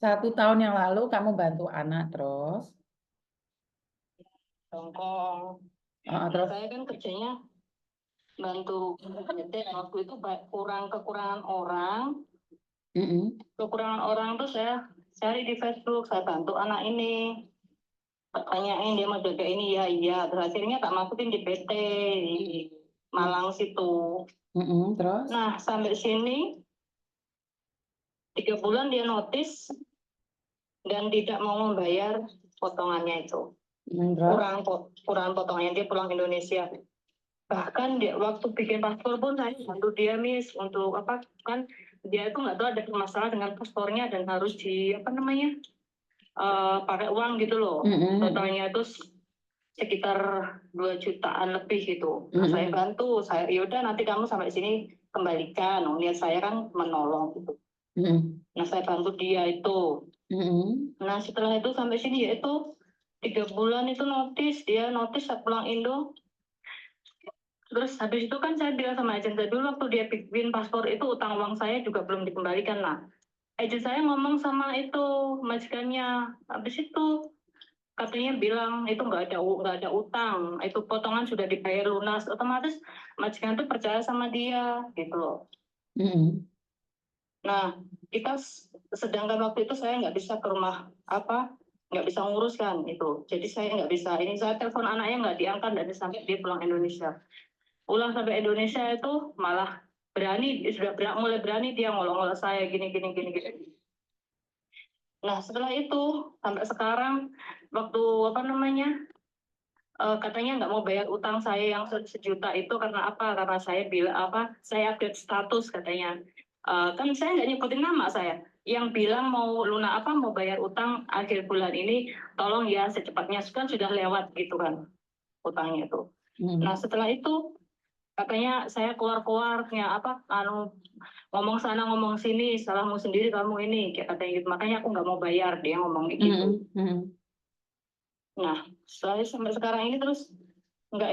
1 tahun yang lalu kamu bantu anak terus? Hongkong. Terus? Saya kan kerjanya bantu PT, waktu itu kekurangan orang. Kekurangan orang tuh saya cari di Facebook, saya bantu anak ini. Tanyain dia mau jaga ini, ya iya. Terus akhirnya tak masukin di PT di Malang situ. Terus? Nah, sampai sini 3 bulan dia notis dan tidak mau membayar potongannya itu. Kurang potongannya, dia pulang Indonesia. Bahkan dia waktu bikin paspor pun saya bantu dia, Miss, untuk apa, kan dia itu nggak tahu ada masalah dengan paspornya dan harus pakai uang gitu loh. Totalnya itu sekitar 2 jutaan lebih gitu. Nah, saya bantu, yaudah nanti kamu sampai sini kembalikan. Niat saya kan menolong gitu. Nah, saya bantu dia itu. Nah, setelah itu sampai sini ya itu 3 bulan itu notis saya pulang Indo. Terus habis itu kan saya bilang sama agen saya dulu, waktu dia bikin paspor itu utang uang saya juga belum dikembalikan. Nah, agen saya ngomong sama itu majikannya, habis itu katanya bilang itu nggak ada utang, itu potongan sudah dibayar lunas, otomatis majikan itu percaya sama dia gitu loh. Nah, kita sedangkan waktu itu saya nggak bisa ke rumah nggak bisa nguruskan itu, jadi saya nggak bisa. Ini saya telepon anaknya nggak diangkat dan sampai dia pulang Indonesia. Pulang sampai Indonesia itu malah mulai berani dia ngolong-ngolong saya gini. Nah, setelah itu sampai sekarang waktu katanya nggak mau bayar utang saya yang 1 juta itu karena apa? Karena saya bilang saya update status katanya. Kan saya nggak nyebutin nama saya. Yang bilang mau bayar utang akhir bulan ini, tolong ya secepatnya, kan sudah lewat gitu kan utangnya itu. Nah, setelah itu katanya saya keluar-keluarnya ngomong sana ngomong sini, salahmu sendiri kamu ini, kayak katanya gitu. Makanya aku nggak mau bayar, dia ngomong gitu. Nah, sampai sekarang ini terus nggak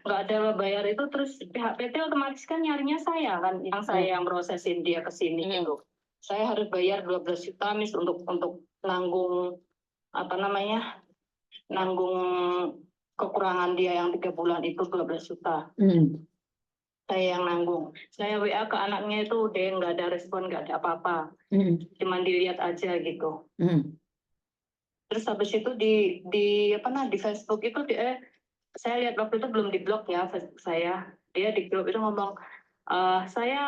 ada bayar itu, terus pihak PT otomatis kan nyarinya saya kan, yang saya yang prosesin dia ke sini gitu. Saya harus bayar 12 juta mis untuk nanggung nanggung kekurangan dia yang 3 bulan itu 12 juta. Saya yang nanggung. Saya WA ke anaknya itu, dia nggak ada respon, nggak ada apa-apa. Cuman dilihat aja gitu. Terus habis itu di Facebook itu saya lihat waktu itu belum diblok ya Facebook saya. Dia di grup itu ngomong, saya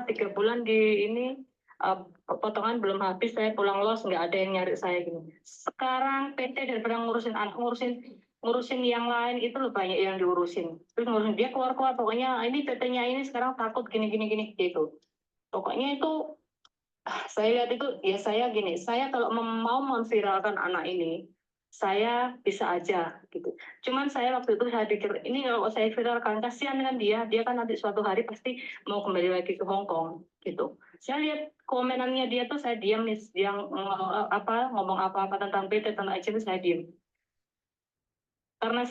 3 bulan di ini potongan belum habis, saya pulang los, nggak ada yang nyari saya gini. Sekarang PT daripada ngurusin anak, ngurusin yang lain itu loh, banyak yang diurusin. Terus ngurusin dia keluar pokoknya ini PT-nya ini sekarang takut gini gitu. Pokoknya itu saya lihat itu ya, saya kalau mau memviralkan anak ini saya bisa aja gitu. Cuman saya waktu itu saya pikir ini kalau saya viralkan kasihan kan dia kan nanti suatu hari pasti mau kembali lagi ke Hong Kong gitu. Saya lihat komenannya dia tuh, saya diam nih, yang ngomong apa-apa tentang PT tentang agen saya diam. Karena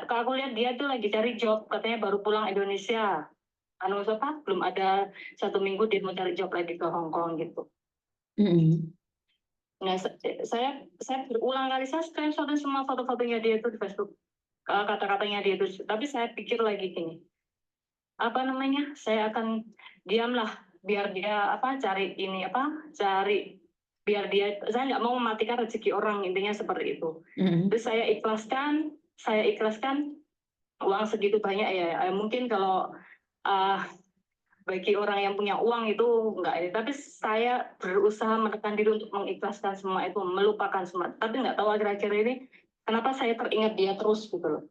kalau aku lihat dia tuh lagi cari job, katanya baru pulang Indonesia. Belum ada 1 minggu dia mau cari job lagi ke Hong Kong gitu. Nah, saya berulang kali saya screenshot semua foto-fotonya dia itu di Facebook, kata-katanya dia itu. Tapi saya pikir lagi gini, saya akan diamlah biar dia biar dia, saya nggak mau mematikan rezeki orang, intinya seperti itu. Terus saya ikhlaskan uang segitu banyak ya, mungkin kalau bagi orang yang punya uang itu enggak ini, tapi saya berusaha menekan diri untuk mengikhlaskan semua itu, melupakan semua. Tapi nggak tahu akhir-akhir ini kenapa saya teringat dia terus gitu loh.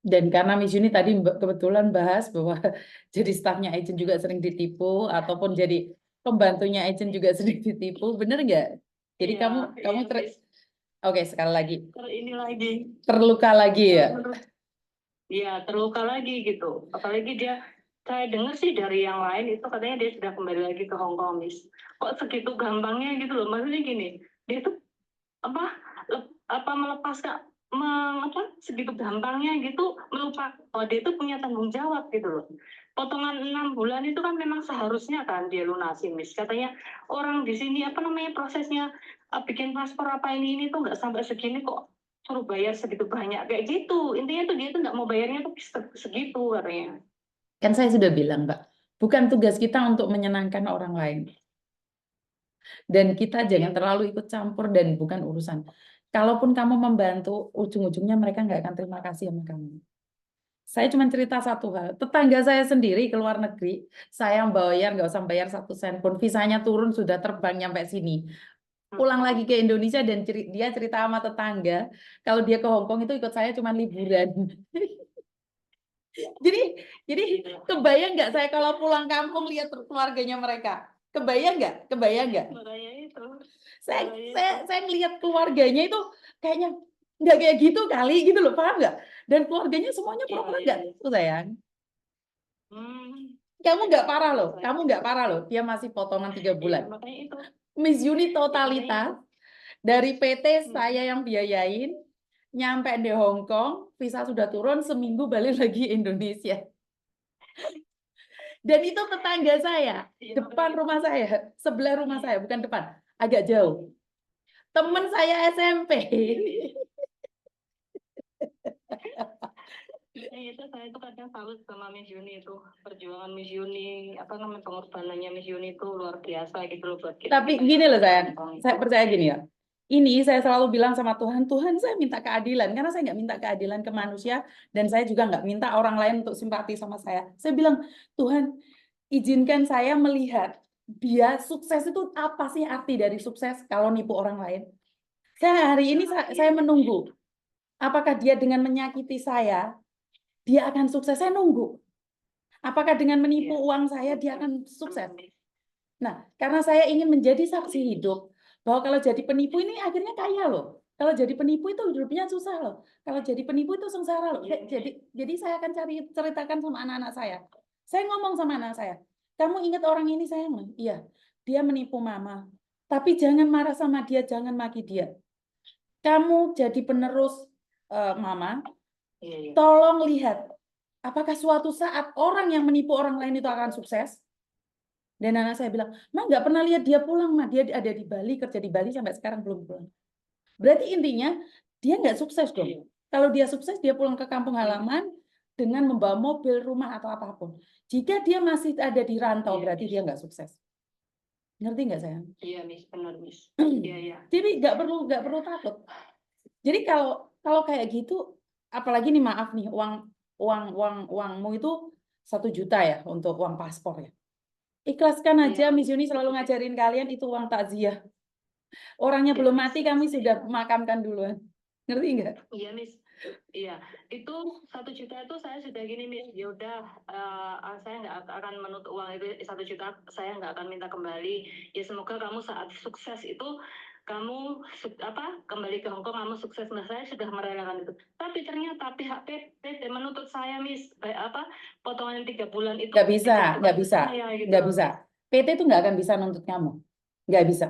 Dan karena Miss Yuni tadi kebetulan bahas bahwa jadi stafnya agent juga sering ditipu, ataupun jadi pembantunya agent juga sering ditipu, bener nggak? Jadi Oke, sekali lagi. Terluka lagi ya? Iya, terluka lagi gitu. Apalagi saya dengar sih dari yang lain itu katanya dia sudah kembali lagi ke Hong Kong, Miss. Kok segitu gampangnya gitu loh, maksudnya gini, dia tuh melepaskan segitu gampangnya gitu melupakan bahwa dia itu punya tanggung jawab gitu loh. Potongan 6 bulan itu kan memang seharusnya kan dia lunasin, Miss. Katanya orang di sini prosesnya bikin paspor apa ini tuh nggak sampai segini kok, suruh bayar segitu banyak kayak gitu. Intinya tuh dia tuh nggak mau bayarnya tuh segitu katanya. Kan saya sudah bilang, Mbak, bukan tugas kita untuk menyenangkan orang lain. Dan kita jangan terlalu ikut campur dan bukan urusan. Kalaupun kamu membantu, ujung-ujungnya mereka nggak akan terima kasih sama kamu. Saya cuma cerita satu hal. Tetangga saya sendiri ke luar negeri, saya bayar nggak usah bayar 1 sen pun. Visanya turun sudah terbang nyampe sini. Pulang lagi ke Indonesia dan dia cerita sama tetangga, kalau dia ke Hong Kong itu ikut saya cuma liburan. Jadi kebayang nggak saya kalau pulang kampung lihat keluarganya mereka? Kebayang nggak? Kebayang nggak? Saya ngelihat keluarganya itu kayaknya nggak kayak gitu kali gitu loh, paham nggak? Dan keluarganya semuanya pura-pura nggak tahu, sayang. Kamu nggak parah loh, kamu nggak parah loh. Dia masih potongan 3 bulan. Miss Uni totalitas dari PT saya yang biayain, nyampe di Hong Kong, visa sudah turun, seminggu balik lagi Indonesia. Dan itu tetangga saya, depan rumah saya, sebelah rumah saya, bukan depan, agak jauh. Temen saya SMP. Itu saya itu kadang salut sama Miss Yuni itu, perjuangan Miss Yuni, pengorbanannya Miss Yuni itu luar biasa gitu loh buat kita. Tapi gini loh sayang, saya percaya gini ya. Ini saya selalu bilang sama Tuhan, Tuhan saya minta keadilan, karena saya nggak minta keadilan ke manusia, dan saya juga nggak minta orang lain untuk simpati sama saya. Saya bilang, Tuhan, izinkan saya melihat dia sukses itu apa sih arti dari sukses kalau nipu orang lain. Saya hari ini saya menunggu, apakah dia dengan menyakiti saya, dia akan sukses, saya nunggu. Apakah dengan menipu uang saya, dia akan sukses. Nah, karena saya ingin menjadi saksi hidup, bahwa kalau jadi penipu ini akhirnya kaya loh. Kalau jadi penipu itu hidupnya susah loh. Kalau jadi penipu itu sengsara loh. Jadi saya akan ceritakan sama anak-anak saya. Saya ngomong sama anak saya, kamu ingat orang ini sayang? Iya, dia menipu mama. Tapi jangan marah sama dia, jangan maki dia. Kamu jadi penerus mama, tolong lihat, apakah suatu saat orang yang menipu orang lain itu akan sukses? Dan anak saya bilang, Ma nggak pernah lihat dia pulang, Ma. Dia ada di Bali, kerja di Bali sampai sekarang belum pulang. Berarti intinya dia nggak sukses dong. Kalau dia sukses, dia pulang ke kampung halaman dengan membawa mobil, rumah, atau apapun. Jika dia masih ada di rantau, berarti dia nggak sukses. Ngerti nggak sayang? Iya, Miss, benar, Miss. Iya, iya. Jadi nggak perlu takut. Jadi kalau kayak gitu, apalagi nih maaf nih, uangmu itu 1 juta ya untuk uang paspor ya. Ikhlaskan aja, Miss Yuni selalu ngajarin kalian itu uang takziah. Orangnya belum mati, kami sudah makamkan duluan. Ngerti nggak? Iya, Miss. Iya, itu 1 juta itu saya sudah gini, Miss. Ya udah, saya nggak akan menuntut uang itu 1 juta. Saya nggak akan minta kembali. Ya semoga kamu saat sukses itu kamu kembali ke Hong Kong, kamu sukses. Nah, saya sudah merelakan itu. Tapi ternyata pihak PT menuntut saya, Miss, potongan 3 bulan itu nggak bisa. Gitu. Nggak bisa. PT itu nggak akan bisa nuntut kamu. Nggak bisa.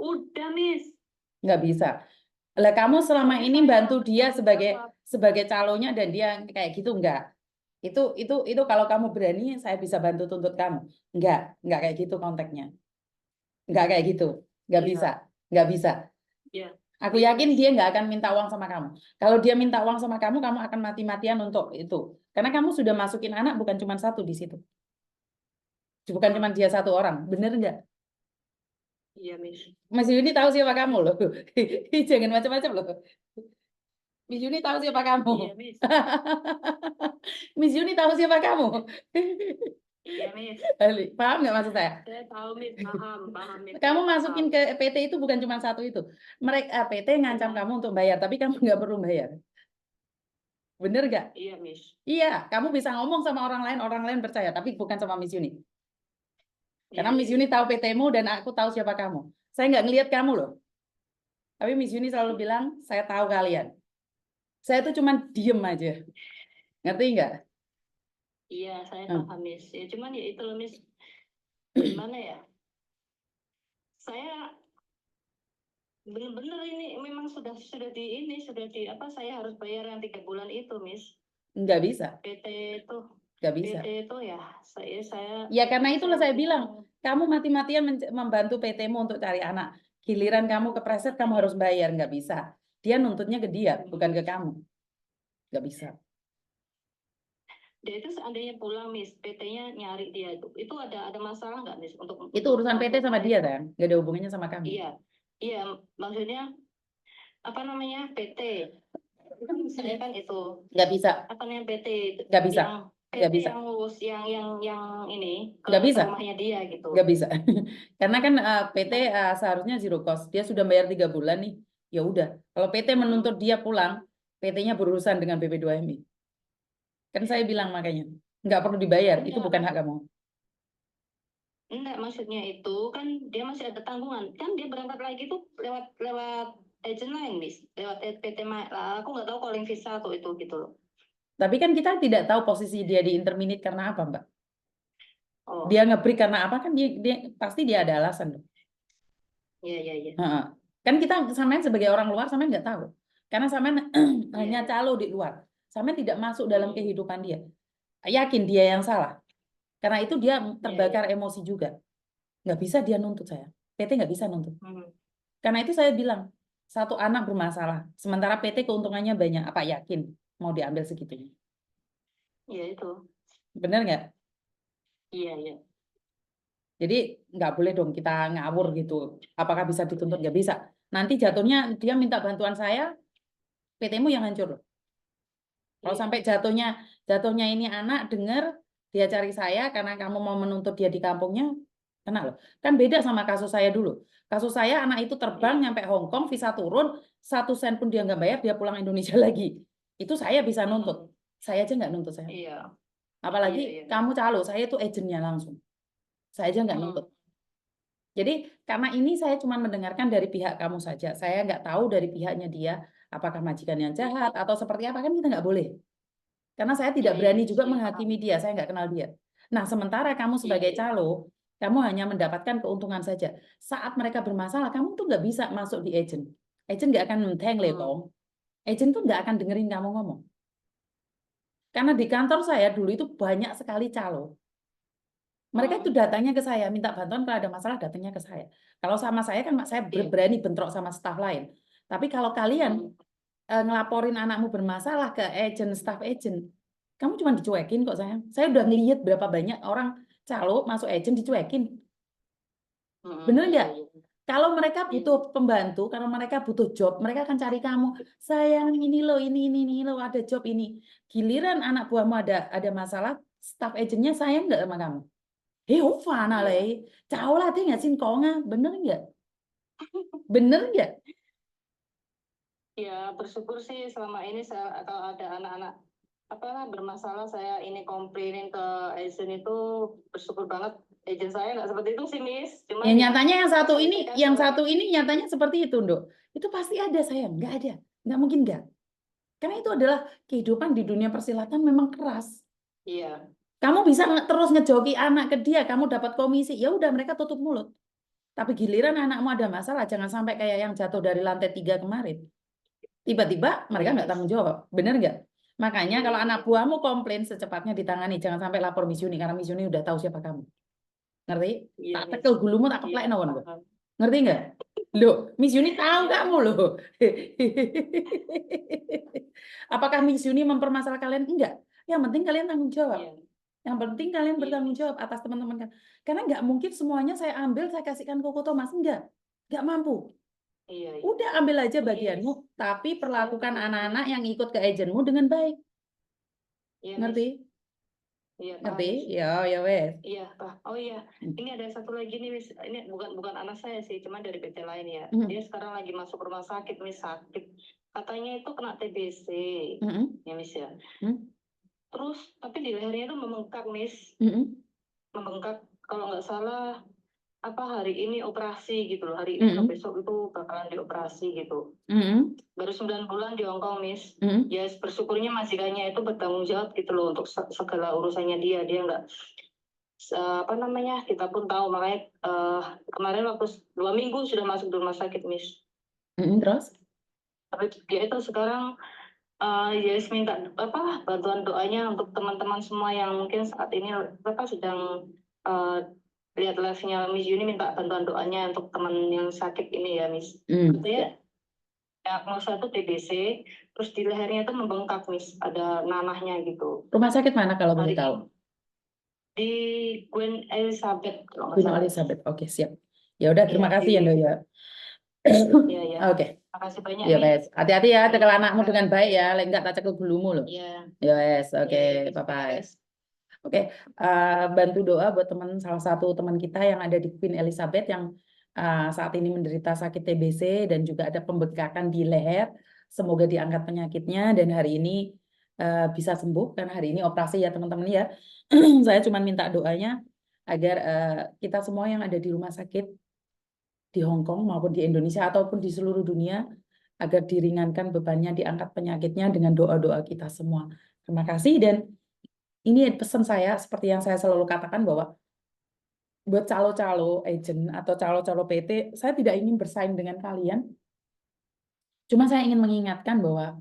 Udah, Miss. Nggak bisa. Lah kamu selama ini bantu dia sebagai calonnya dan dia kayak gitu enggak? Itu kalau kamu berani saya bisa bantu tuntut kamu. Enggak kayak gitu konteksnya. Enggak kayak gitu. Enggak bisa. Enggak bisa. Iya. Aku yakin dia nggak akan minta uang sama kamu. Kalau dia minta uang sama kamu, kamu akan mati-matian untuk itu. Karena kamu sudah masukin anak bukan cuma 1 di situ. Bukan cuma dia 1 orang. Bener nggak? Iya, Miss. Mas Yuni tahu siapa kamu loh. Jangan macam-macam loh. Miss Yuni tahu siapa kamu. Iya, Miss. Miss Yuni tahu siapa kamu. Iya, Miss. Paham nggak maksud saya? Saya tahu, Miss. Paham, Miss. Kamu masukin ke PT itu bukan cuma 1 itu. Mereka PT ngancam kamu untuk bayar, tapi kamu nggak perlu bayar. Bener nggak? Iya, Miss. Iya, kamu bisa ngomong sama orang lain percaya, tapi bukan sama Miss Yuni. Karena Miss Yuni tahu PT-mu dan aku tahu siapa kamu. Saya nggak ngelihat kamu loh. Tapi Miss Yuni selalu bilang, saya tahu kalian. Saya tuh cuma diem aja. Ngerti nggak? Iya, saya paham, Miss. Ya, cuman ya itu loh, Miss. Gimana ya? Saya Bener-bener ini memang sudah di apa, saya harus bayar yang 3 bulan itu, Miss. Nggak bisa. PT itu. Nggak bisa. PT itu ya, saya. Ya karena itulah saya bilang, kamu mati-matian membantu PT-mu untuk cari anak. Giliran kamu kepreset, kamu harus bayar. Nggak bisa. Dia nuntutnya ke dia, bukan ke kamu. Nggak bisa. Dia itu seandainya pulang, Miss, PT-nya nyari dia itu ada masalah nggak, Miss, untuk Itu urusan PT sama dia, kan? Nggak ada hubungannya sama kamu. Iya, maksudnya apa namanya, PT. Saya kan itu. Nggak bisa. Apa namanya PT? Nggak bisa. Nggak bisa. Yang ngurus yang ini ke Nggak bisa. rumahnya dia gitu. Nggak bisa. Karena kan PT seharusnya zero cost. Dia sudah bayar 3 bulan nih. Ya udah. Kalau PT menuntut dia pulang, PT-nya berurusan dengan BP2MI. Kan saya bilang makanya, nggak perlu dibayar. Itu bukan hak kamu. Enggak, maksudnya itu kan dia masih ada tanggungan. Kan dia berangkat lagi tuh lewat agent lain, Miss. Lewat PT lah. Aku nggak tahu calling visa atau itu gitu loh. Tapi kan kita tidak tahu posisi dia di interminate karena apa, Mbak. Oh. Dia nge-break karena apa, kan dia pasti dia ada alasan. Iya. Kan kita samain sebagai orang luar, samain nggak tahu. Karena samain hanya calo di luar. Samain tidak masuk dalam kehidupan dia. Yakin dia yang salah. Karena itu dia terbakar emosi juga. Nggak bisa dia nuntut saya. PT nggak bisa nuntut. Karena itu saya bilang, satu anak bermasalah. Sementara PT keuntungannya banyak. Apa yakin mau diambil segitunya? Iya itu. Bener nggak? Iya. Jadi nggak boleh dong kita ngawur gitu. Apakah bisa dituntut? Nggak bisa. Nanti jatuhnya dia minta bantuan saya, PT-mu yang hancur loh. Kalau sampai jatuhnya ini anak dengar dia cari saya karena kamu mau menuntut dia di kampungnya, kena loh. Kan beda sama kasus saya dulu. Kasus saya anak itu terbang nyampe Hong Kong, visa turun, 1 sen pun dia nggak bayar, dia pulang Indonesia lagi. Itu saya bisa nuntut. Saya aja nggak nuntut saya. Iya. Apalagi kamu calo, saya itu agennya langsung. Saya aja nggak nuntut. Jadi karena ini saya cuma mendengarkan dari pihak kamu saja. Saya nggak tahu dari pihaknya dia, apakah majikan yang jahat atau seperti apa, kan kita nggak boleh. Karena saya tidak berani juga menghakimi dia, saya nggak kenal dia. Nah, sementara kamu sebagai calo, kamu hanya mendapatkan keuntungan saja. Saat mereka bermasalah, kamu tuh nggak bisa masuk di agent. Agent nggak akan mentangle, Tom. Agent tuh nggak akan dengerin kamu ngomong. Karena di kantor saya dulu itu banyak sekali calo. Mereka itu datangnya ke saya, minta bantuan kalau ada masalah datangnya ke saya. Kalau sama saya kan saya berani bentrok sama staf lain. Tapi kalau kalian ngelaporin anakmu bermasalah ke agent, staff agent, kamu cuma dicuekin kok sayang. Saya udah ngelihat berapa banyak orang calo masuk agent dicuekin. Bener nggak? Kalau mereka butuh pembantu, kalau mereka butuh job, mereka akan cari kamu. Sayang, ini loh, ini loh, ada job ini. Giliran anak buahmu ada masalah, staff agentnya sayang nggak sama kamu? Heo fana lei, cháu là thế nggak sih konga, bener nggak? Bener nggak? Ya bersyukur sih selama ini kalau ada anak-anak bermasalah saya ini komplainin ke agent itu, bersyukur banget. Agent saya nggak seperti itu sih, Miss. Cuma ya nyatanya yang satu ini nyatanya seperti itu, Dok. Itu pasti ada sayang, nggak ada, nggak mungkin nggak. Karena itu adalah kehidupan di dunia persilatan memang keras. Iya. Kamu bisa terus ngejoki anak ke dia, kamu dapat komisi, ya udah mereka tutup mulut. Tapi giliran anakmu ada masalah, jangan sampai kayak yang jatuh dari lantai 3 kemarin. Tiba-tiba mereka nggak tanggung jawab, bener nggak? Makanya kalau anak buahmu komplain secepatnya ditangani, jangan sampai lapor Miss Yuni karena Miss Yuni udah tahu siapa kamu. Ngerti? Tak tekel gulumu tak keplek nawan. Ngerti nggak? Loh, Miss Yuni tahu kamu loh. Apakah Miss Yuni mempermasalahkan kalian? Enggak. Yang penting kalian tanggung jawab. Yang penting kalian bertanggung jawab atas teman-teman kan. Karena nggak mungkin semuanya saya ambil, saya kasihkan ke Koko Thomas. Nggak mampu. Udah ambil aja bagianmu, tapi perlakukan anak-anak yang ikut ke agentmu dengan baik. Ngerti? Ngerti? Ya wes. Iya, Pak. Oh iya, ini ada satu lagi nih, Miss. Ini bukan anak saya sih, cuma dari PT lain ya. Dia sekarang lagi masuk rumah sakit, Miss, sakit. Katanya itu kena TBC, ya, Miss ya. Terus, tapi di lehernya itu membengkak, Miss. Membengkak, kalau nggak salah, hari ini operasi gitu loh. Hari ini atau besok itu bakalan dioperasi gitu. Baru 9 bulan di Hong Kong, Miss. Ya, bersyukurnya majikannya itu bertanggung jawab gitu loh untuk segala urusannya dia. Dia nggak kita pun tahu, makanya kemarin waktu 2 minggu sudah masuk di rumah sakit, Miss. Terus? Tapi dia itu sekarang Yes minta bantuan doanya untuk teman-teman semua yang mungkin saat ini sedang lihat live-nya Miss Yuni, minta bantuan doanya untuk teman yang sakit ini ya Miss. Katanya diagnosa itu TBC, terus di lehernya itu membengkak Miss, ada nanahnya gitu. Rumah sakit mana kalau boleh tahu? Di Queen Elizabeth. Queen Elizabeth, oke siap. Ya udah, terima kasih ya Ndo ya. Iya. Oke. Makasih banyak. Ya wes, hati-hati ya, cekel anakmu dengan baik ya, lek enggak tak cekel bulumu loh. Iya. Ya wes, oke, bye-bye. Oke, bantu doa buat salah satu teman kita yang ada di Queen Elizabeth yang saat ini menderita sakit TBC dan juga ada pembengkakan di leher. Semoga diangkat penyakitnya dan hari ini bisa sembuh, karena hari ini operasi ya teman-teman ya. Saya cuma minta doanya agar kita semua yang ada di rumah sakit di Hong Kong maupun di Indonesia ataupun di seluruh dunia agar diringankan bebannya, diangkat penyakitnya dengan doa-doa kita semua. Terima kasih, dan ini pesan saya seperti yang saya selalu katakan bahwa buat calo-calo agent atau calo-calo PT, saya tidak ingin bersaing dengan kalian. Cuma saya ingin mengingatkan bahwa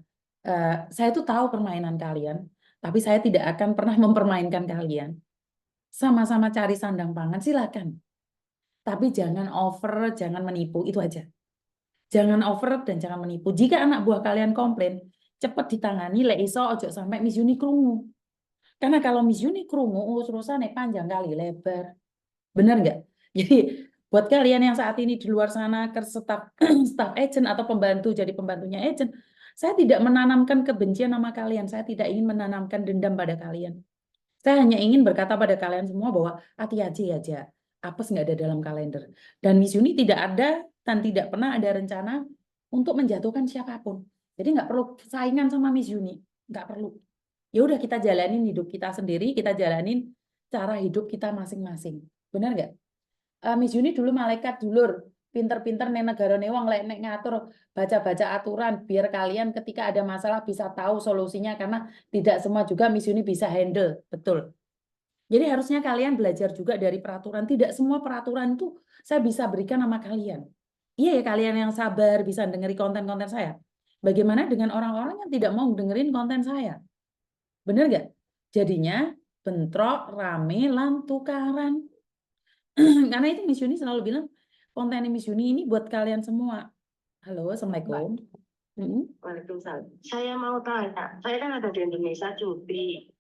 saya itu tahu permainan kalian, tapi saya tidak akan pernah mempermainkan kalian. Sama-sama cari sandang pangan, silakan. Tapi jangan over, jangan menipu, itu aja. Jangan over dan jangan menipu. Jika anak buah kalian komplain, cepat ditangani, lek iso ojo sampai Miss Yuni krungu. Karena kalau Miss Yuni krungu, urusannya panjang kali lebar. Benar nggak? Jadi buat kalian yang saat ini di luar sana staf staff agent atau pembantu jadi pembantunya agent, saya tidak menanamkan kebencian sama kalian. Saya tidak ingin menanamkan dendam pada kalian. Saya hanya ingin berkata pada kalian semua bahwa hati-hati aja. Apes nggak ada dalam kalender. Dan Miss Yuni tidak ada dan tidak pernah ada rencana untuk menjatuhkan siapapun. Jadi nggak perlu saingan sama Miss Yuni. Nggak perlu. Ya udah, kita jalanin hidup kita sendiri, kita jalanin cara hidup kita masing-masing. Benar nggak? Miss Yuni dulu malaikat dulur, pinter-pinter nih negara wong lek nek ngatur, baca-baca aturan biar kalian ketika ada masalah bisa tahu solusinya, karena tidak semua juga Miss Yuni bisa handle, betul. Jadi harusnya kalian belajar juga dari peraturan. Tidak semua peraturan itu saya bisa berikan sama kalian. Iya ya, kalian yang sabar bisa dengerin konten-konten saya. Bagaimana dengan orang-orang yang tidak mau dengerin konten saya? Bener nggak? Jadinya bentrok, rame, lan tukaran. Karena itu Miss Yuni selalu bilang, konten Miss Yuni ini buat kalian semua. Halo, Assalamualaikum. Waalaikumsalam. Saya mau tanya, saya kan ada di Indonesia cuti.